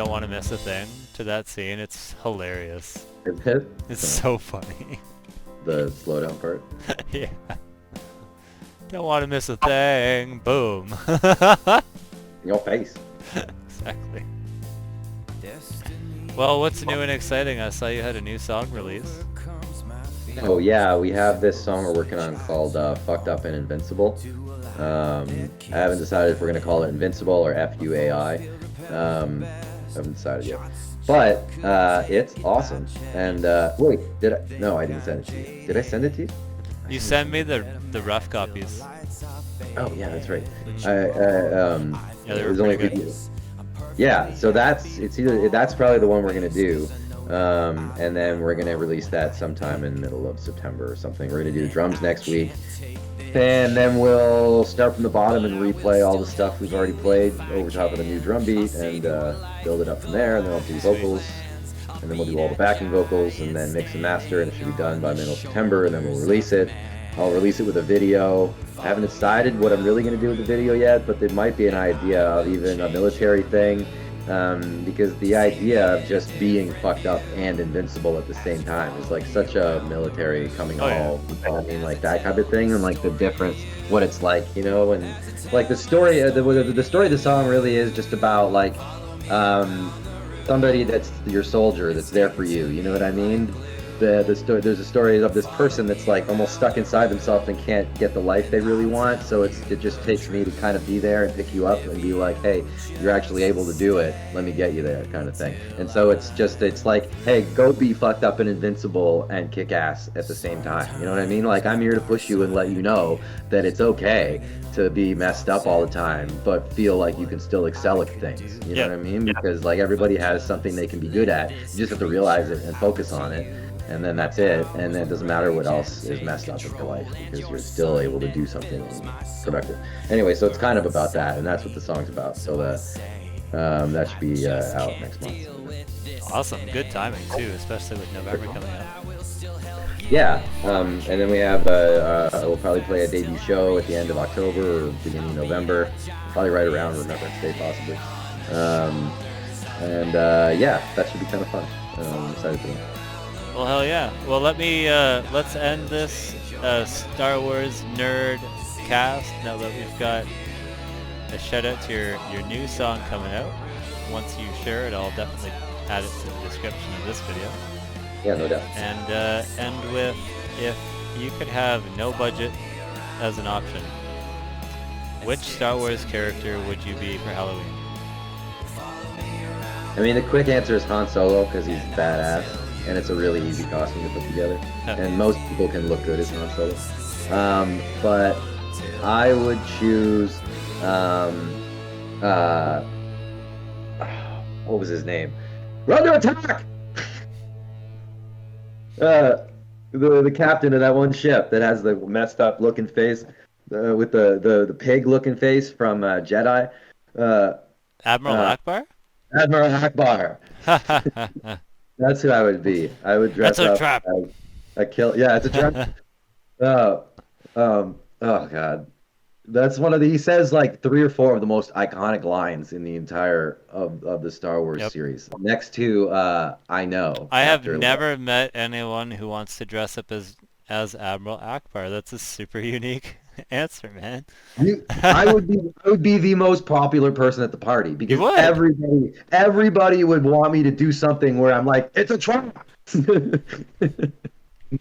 Don't Want to Miss a Thing to that scene. It's hilarious. Is it? It's so funny. The slowdown part. Yeah. Don't want to miss a thing. Boom. In your face. Exactly. Well, what's new and exciting? I saw you had a new song release. Oh yeah, we have this song we're working on called "Fucked Up and Invincible." I haven't decided if we're gonna call it Invincible or FUAI. Haven't decided yet. But it's awesome. And wait, did I? No, I didn't send it to you. Did I send it to you? You sent me the rough copies. Oh yeah, that's right. Yeah, they it were was only pretty good. Yeah, so that's probably the one we're gonna do, and then we're gonna release that sometime in the middle of September or something. We're gonna do the drums next week, and then we'll start from the bottom and replay all the stuff we've already played over top of the new drum beat and build it up from there. And then I'll do vocals, and then we'll do all the backing vocals, and then mix and master, and it should be done by middle of September. And then we'll release it. I'll release it with a video. I haven't decided what I'm really going to do with the video yet, but there might be an idea of even a military thing, because the idea of just being fucked up and invincible at the same time is like such a military coming home. I mean, like that kind of thing, and like the difference, what it's like, you know, and like the story, the story of the song really is just about like somebody that's your soldier that's there for you. You know what I mean? There's a story of this person that's like almost stuck inside themselves and can't get the life they really want. So it just takes me to kind of be there and pick you up and be like, hey, you're actually able to do it. Let me get you there, kind of thing. And so it's like, hey, go be fucked up and invincible and kick ass at the same time. You know what I mean? Like, I'm here to push you and let you know that it's okay to be messed up all the time, but feel like you can still excel at things. You know what I mean? Because like everybody has something they can be good at. You just have to realize it and focus on it. And then that's it, and then it doesn't matter what else is messed up in your life because you're still able to do something productive. Anyway, so it's kind of about that, and that's what the song's about. So that should be out next month. Awesome, good timing too, especially with November coming up. Yeah, and then we have we'll probably play a debut show at the end of October or beginning of November, probably right around Remembrance Day possibly. Yeah, that should be kind of fun. I'm excited for that. Well, hell yeah. Well, let's end this Star Wars nerd cast now that we've got a shout out to your new song coming out. Once you share it, I'll definitely add it to the description of this video. Yeah, no doubt. And end with, if you could have no budget as an option, which Star Wars character would you be for Halloween? I mean, the quick answer is Han Solo because he's badass. And it's a really easy costume to put together. And most people can look good as Han Solo. But I would choose, what was his name? Run to attack! The captain of that one ship that has the messed up looking face, with the pig looking face from Jedi. Admiral Akbar? Admiral Akbar. That's who I would be. I would dress up. That's a trap. Yeah, it's a trap. Oh God. That's one of he says like 3 or 4 of the most iconic lines in the entire of the Star Wars series. Next to I know. I have never met anyone who wants to dress up as Admiral Akbar. That's a super unique answer, man. I would be the most popular person at the party because everybody would want me to do something where I'm like, it's a trap.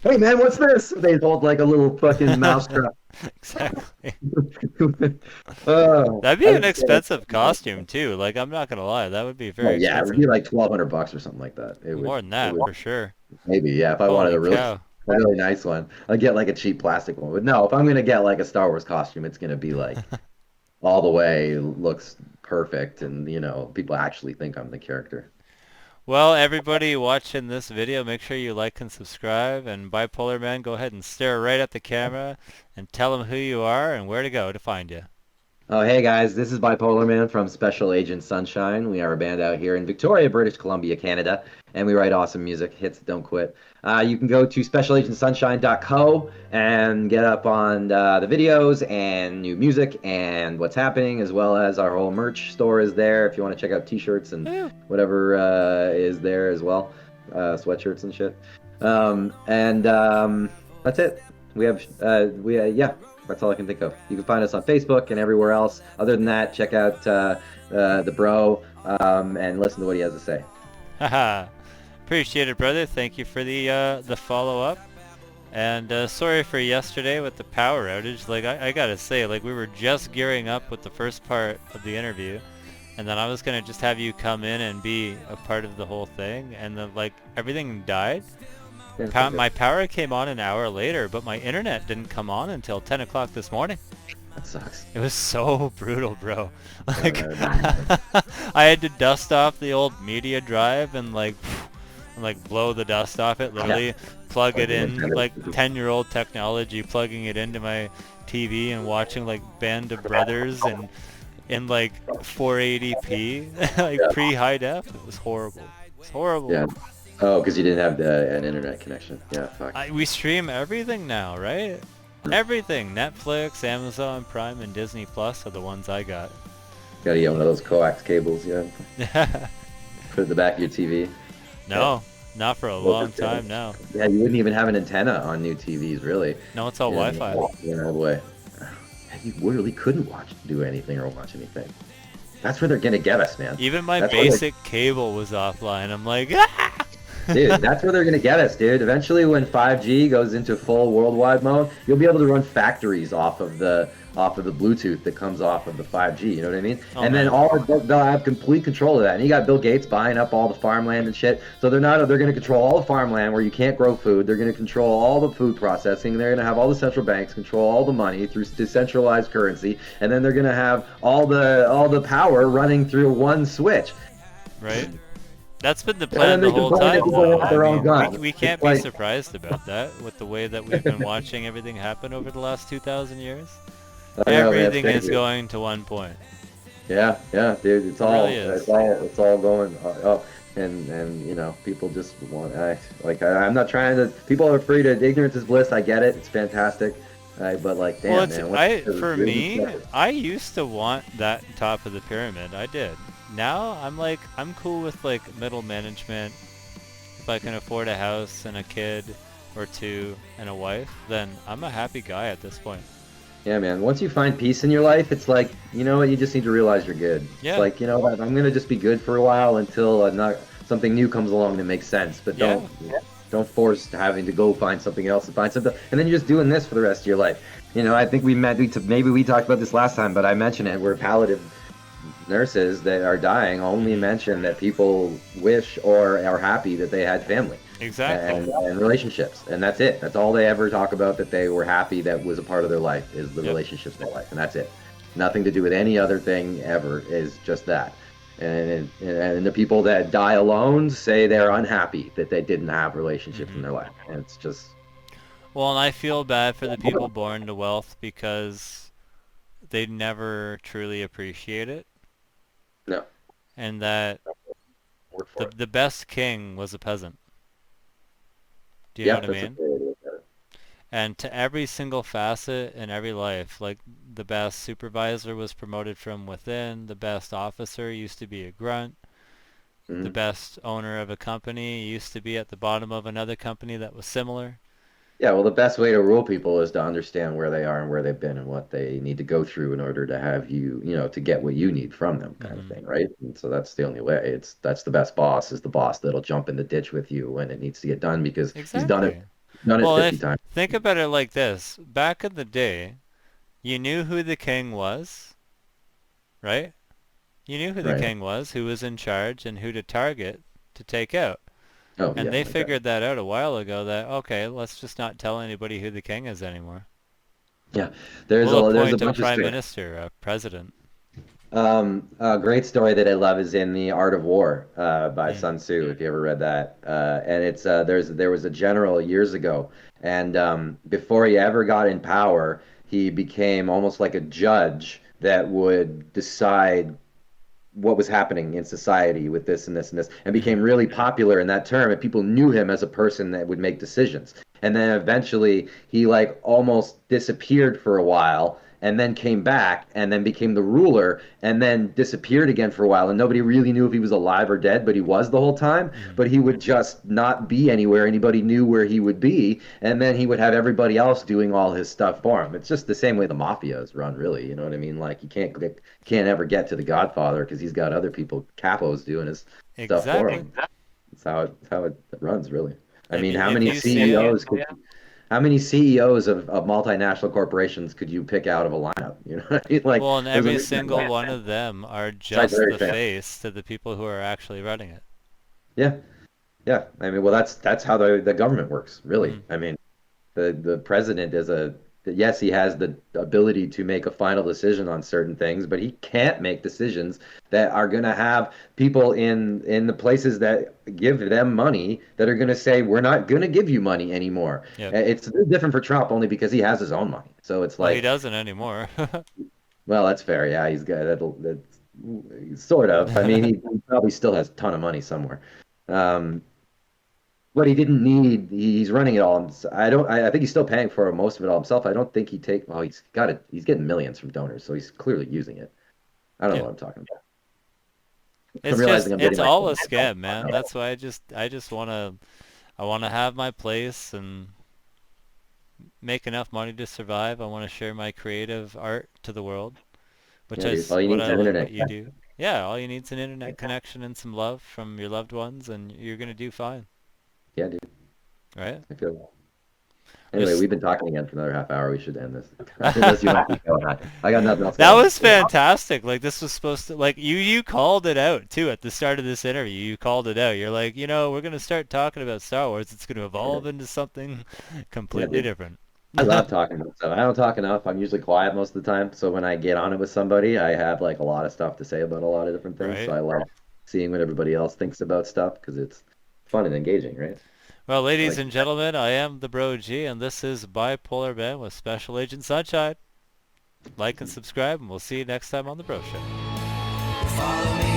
Hey man, what's this? They hold like a little fucking mousetrap. Exactly. That'd be an expensive costume too. Like, I'm not gonna lie, that would be very expensive. It would be like $1,200 or something like that. More than that, for sure. Maybe, yeah. If I wanted a really nice one, I'd get like a cheap plastic one. But no, if I'm gonna get like a Star Wars costume, it's gonna be like all the way, looks perfect, and you know, people actually think I'm the character. Well, everybody watching this video, make sure you like and subscribe. And BiPolaRMaN, go ahead and stare right at the camera and tell them who you are and where to go to find you. Oh, hey guys, this is Bipolar Man from Special Agent Sunshine. We are a band out here in Victoria, British Columbia, Canada, and we write awesome music, hits that don't quit. You can go to specialagentsunshine.co and get up on the videos and new music and what's happening, as well as our whole merch store is there if you want to check out t-shirts and Woo. whatever is there as well, sweatshirts and shit. And that's it. Yeah. That's all I can think of. You can find us on Facebook and everywhere else. Other than that, check out the bro and listen to what he has to say. Haha. Appreciate it, brother. Thank you for the follow up. And sorry for yesterday with the power outage. Like I gotta say, like we were just gearing up with the first part of the interview, and then I was gonna just have you come in and be a part of the whole thing, and then like everything died. Yeah, it's all good. My power came on an hour later, but my internet didn't come on until 10 o'clock this morning. That sucks. It was so brutal, bro. Like, Uh, I had to dust off the old media drive and like blow the dust off it. yeah. Literally, plug Like it the in, Nintendo. like 10-year-old technology, plugging it into my TV and watching like Band of Brothers and in like 480p, like Yeah. pre-high def. It was horrible. It's horrible. Yeah. Oh, because you didn't have an internet connection. Yeah, fuck. We stream everything now, right? Everything. Netflix, Amazon Prime, and Disney Plus are the ones I got. Gotta get one of those coax cables, yeah. Put it in the back of your TV. No, not for a long time now. Yeah, you wouldn't even have an antenna on new TVs, really. No, it's all Yeah, Wi-Fi. yeah, boy. You really couldn't do anything or watch anything. That's where they're gonna get us, man. Even my That's where they're- basic cable was offline. I'm like, ah! Dude, that's where they're gonna get us, dude. Eventually, when 5G goes into full worldwide mode, you'll be able to run factories off of the Bluetooth that comes off of the 5G. You know what I mean? Oh, And then man. they'll have complete control of that. And you got Bill Gates buying up all the farmland and shit. So they're gonna control all the farmland where you can't grow food. They're gonna control all the food processing. They're gonna have all the central banks control all the money through decentralized currency. And then they're gonna have all the power running through one switch. Right? That's been the And plan then the they can whole find time, everybody though. with I their own mean, gun. we can't It's be like, surprised about that with the way that we've been watching everything happen over the last 2,000 years. I know, man, it's Everything is crazy. going to one point. Yeah, yeah, dude. It really is. It's all going up, and you know, people just want. I'm not trying to. People are afraid of ignorance is bliss. I get it. It's fantastic, but like, damn, Well, it's man. What's for really me, sad? I used to want that top of the pyramid. I did. Now I'm like I'm cool with like middle management. If I can afford a house and a kid or two and a wife, then I'm a happy guy at this point. Yeah, man. Once you find peace in your life, it's like, you know what? You just need to realize you're good. Yeah. It's like, you know what? I'm gonna just be good for a while until not something new comes along that makes sense. But Yeah. don't force having to go find something else and find something, and then you're just doing this for the rest of your life. You know, I think maybe we talked about this last time, but I mentioned it. We're palliative nurses that are dying only mention that people wish or are happy that they had family Exactly. and relationships, and that's it. That's all they ever talk about, that they were happy that was a part of their life, is the Yep. relationships in their life, and that's it. Nothing to do with any other thing ever, is just that. And the people that die alone say they're unhappy that they didn't have relationships in their life, and it's just Well, and I feel bad for the people born to wealth because they never truly appreciate it, no and that work for the it. the best king was a peasant. Do you know Yeah, what I that's a mean? great way to look at it. And to every single facet in every life, like the best supervisor was promoted from within, the best officer used to be a grunt, the Mhm. best owner of a company used to be at the bottom of another company that was similar. Yeah, well, the best way to rule people is to understand where they are and where they've been and what they need to go through in order to have to get what you need from them, kind of Mhm. thing, right? And so that's the only way. That's the best boss, is the boss that'll jump in the ditch with you when it needs to get done, because he's Exactly. done it Well, 50 if times. think about it like this, back in the day, you knew who the king was, right? You knew who the Right. king was, who was in charge, and who to target to take out. Oh, And yeah, they like that. figured that out a while ago that, okay, let's just not tell anybody who the king is anymore. Yeah. We'll There's a appoint a bunch of prime stuff. minister, a president. A great story that I love is in The Art of War by Mm. Sun Tzu, if you ever read that. And it's there was a general years ago, and before he ever got in power, he became almost like a judge that would decide what was happening in society with this and this and this, and became Hmm. really popular in that term, and people knew him as a person that would make decisions. And then eventually he like almost disappeared for a while and then came back and then became the ruler and then disappeared again for a while, and nobody really knew if he was alive or dead, but he was the whole time. Hmm. But he would just not be anywhere anybody knew where he would be, and then he would have everybody else doing all his stuff for him. It's just the same way the mafia is run, really. You know what I mean? Like, you can't ever get to the Godfather because he's got other people, capos, doing his stuff for Exactly. him. That's how it runs, really. I If mean, you, how if many you see, CEOs of multinational corporations could you pick out of a lineup? You know what I mean? Like, well, and there's a every reason single why. one of them are Besides just Larry the Fink. face to the people who are actually running it. Yeah, yeah. I mean, well, that's how the government works, really. Hmm. I mean, the president is a yes, he has the ability to make a final decision on certain things, but he can't make decisions that are going to have people in the places that give them money that are going to say we're not going to give you money anymore. Yep. It's different for Trump only because he has his own money. So it's Well, he like, doesn't anymore. well, that's fair. Yeah, he's got that's sort of. I mean, he probably still has a ton of money somewhere. Um, but he didn't need. He's running it all. I don't. I think he's still paying for most of it all himself. I don't think he take. Well, he's got it. He's getting millions from donors, so he's clearly using it. I don't know Yeah. what I'm talking about. I'm It's realizing just I'm it's getting my. all a scam, man. That's why I just wanna have my place and make enough money to survive. I want to share my creative art to the world, which Yeah, dude. is All you need what is I an love internet. what you do. Yeah, all you need is an internet connection and some love from your loved ones, and you're gonna do fine, Yeah, dude. right? I feel. Anyway, There's we've been talking again for another half hour. We should end this. Unless you want to keep going on. I got nothing else that going on. was fantastic. Like this was supposed to like you called it out too at the start of this interview. You called it out. You're like, we're gonna start talking about Star Wars. It's gonna evolve into something Yeah, completely dude. different. I love talking about stuff. I don't talk enough. I'm usually quiet most of the time. So when I get on it with somebody, I have like a lot of stuff to say about a lot of different things. So Right. I love seeing what everybody else thinks about stuff because it's fun and engaging, right? Well, I ladies like, and gentlemen, I am the Bro G, and this is Bipolar Man with Special Agent Sunshine. Like and subscribe, and we'll see you next time on the Bro Show. Follow me